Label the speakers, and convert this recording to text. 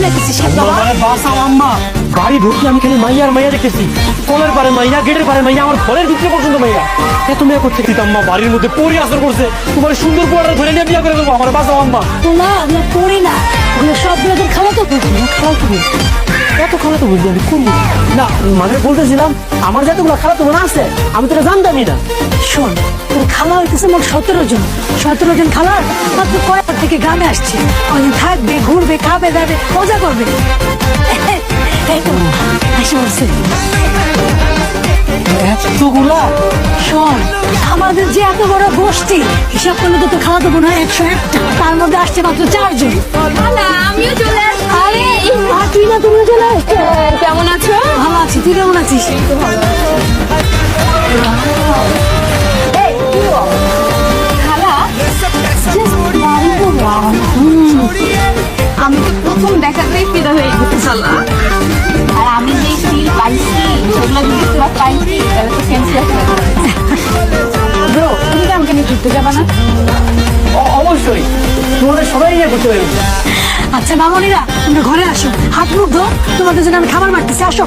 Speaker 1: দেখতেছিস বাবা?
Speaker 2: বাসা আম্মা, বাড়ি ঢুকি আমি খালি মাইয়ার মাইয়া দেখতেছি। কলের পারে মাইয়া, গেটের পারে মাইয়া, আমার ঘরের ভিতরে পর্যন্ত মাইয়া। এত মেয়ে করতে আম্মা বাড়ির মধ্যে পরি আসর করছে। তোমার সুন্দর পোয়াটা ধরে নিয়ে বিয়ে করে দেবো। আমার বাসা আম্মা।
Speaker 1: না আমরা করি না, ওগুলো সবগুলো তোর খালাতো বুঝি না, খালাতো বুঝি।
Speaker 2: এত খালা তো বুঝলি আমি করবো না। মানে বলতেছিলাম আমার যতগুলো খালা তো মনে আছে আমি তো এটা জানতামই না।
Speaker 1: শোন, তোর খালা হইতেছে মোট 17 জন। 17 জন খালার মাত্র কয়েকবার থেকে গ্রামে আসছে। অনেক থাকবে, ঘুরবে, খাবে, দাবে, মজা করবে। এই তো এসে বলছে।
Speaker 2: এতগুলা?
Speaker 1: শোন, আমাদের যে এত বড় গোষ্ঠী, হিসাব করলে তো তোর খালাতো বোন হয় 101টা, তার মধ্যে আসছে মাত্র 4 জন।
Speaker 3: আমিও চলে আসছি।
Speaker 1: আরে তুই না, তুমিও চলে আসছো।
Speaker 3: কেমন আছো?
Speaker 1: ভালো আছি, তুই কেমন আছিস?
Speaker 3: খালা, আমি তো প্রথম দেখাতেই ফিদা হয়ে গেছি খালা। আর আমি যে ফিল পাইছি সেগুলো যদি তোরা পাইছি তাহলে তো ক্যান্সেল হবে। ব্রো, তুমি কি আমাকে নিয়ে ঘুরতে যাবা না?
Speaker 2: অবশ্যই, তোমাদের সবাই নিয়ে করতে পারবে।
Speaker 1: আচ্ছা মামনিরা, তোমরা ঘরে আসো, হাত মুখ ধো, তোমাদের জন্য আমি খাবার বাড়তেছি, আসো।